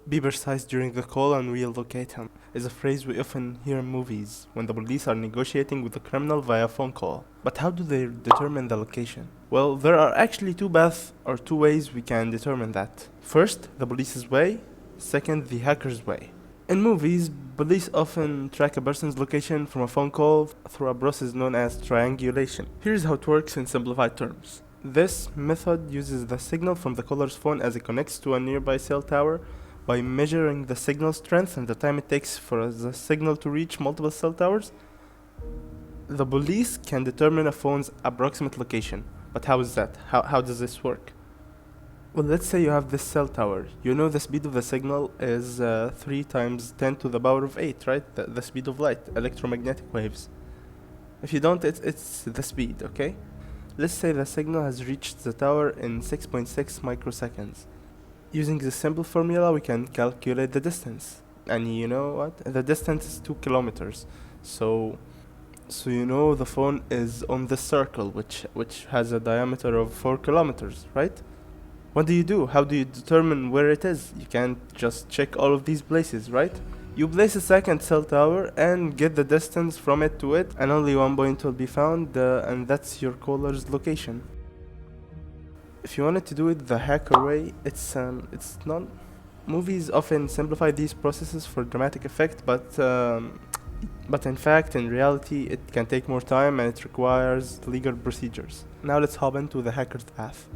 "Be precise during the call and we'll locate him" is a phrase we often hear in movies when the police are negotiating with a criminal via phone call. But how do they determine the location? Well, there are actually two paths or two ways we can determine that. First, the police's way. Second, the hacker's way. In movies, police often track a person's location from a phone call through a process known as triangulation. Here's how it works in simplified terms. This method uses the signal from the caller's phone as it connects to a nearby cell tower. By measuring the signal strength and the time it takes for the signal to reach multiple cell towers, the police can determine a phone's approximate location. But how is that? How does this work? Well, let's say you have this cell tower. You know the speed of the signal is 3 times 10 to the power of 8, right? The speed of light, electromagnetic waves. If you don't, it's the speed, okay? Let's say the signal has reached the tower in 6.6 microseconds. Using this simple formula, we can calculate the distance. And you know what? The distance is 2 kilometers. So you know the phone is on this circle, which has a diameter of 4 kilometers, right? What do you do? How do you determine where it is? You can't just check all of these places, right? You place a second cell tower and get the distance from it to it, and only one point will be found, and that's your caller's location. If you wanted to do it the hacker way, it's not. Movies often simplify these processes for dramatic effect, but in fact, in reality, it can take more time and it requires legal procedures. Now let's hop into the hacker's path.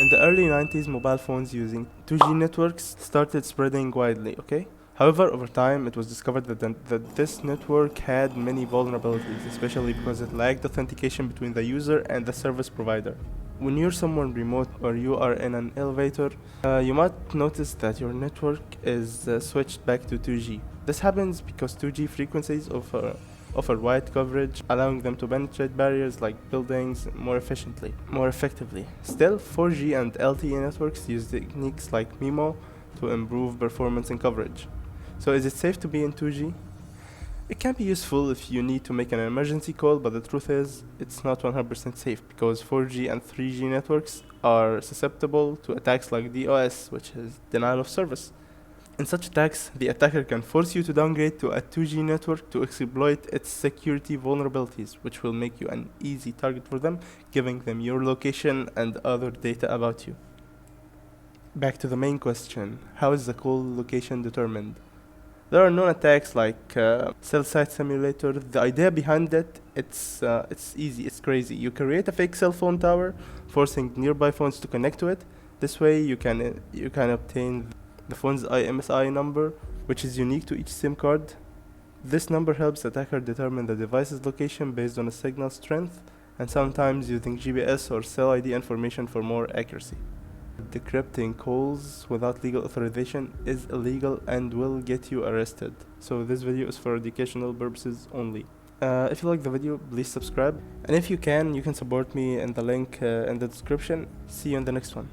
In the early 90s, mobile phones using 2G networks started spreading widely, okay? However, over time, it was discovered that this network had many vulnerabilities, especially because it lacked authentication between the user and the service provider. When you're somewhere remote or you are in an elevator, you might notice that your network is switched back to 2G. This happens because 2G frequencies offer wide coverage, allowing them to penetrate barriers like buildings more effectively. Still, 4G and LTE networks use techniques like MIMO to improve performance and coverage. So is it safe to be in 2G? It can be useful if you need to make an emergency call, but the truth is, it's not 100% safe because 4G and 3G networks are susceptible to attacks like DOS, which is denial of service. In such attacks, the attacker can force you to downgrade to a 2G network to exploit its security vulnerabilities, which will make you an easy target for them, giving them your location and other data about you. Back to the main question, how is the call location determined? There are known attacks like cell site simulator. The idea behind it, it's easy, it's crazy. You create a fake cell phone tower, forcing nearby phones to connect to it. This way you can obtain the phone's IMSI number, which is unique to each SIM card. This number helps the attacker determine the device's location based on a signal strength, and sometimes using GPS or cell ID information for more accuracy. Decrypting calls without legal authorization is illegal and will get you arrested. So this video is for educational purposes only. If you like the video, please subscribe. And if you can support me in the link in the description. See you in the next one.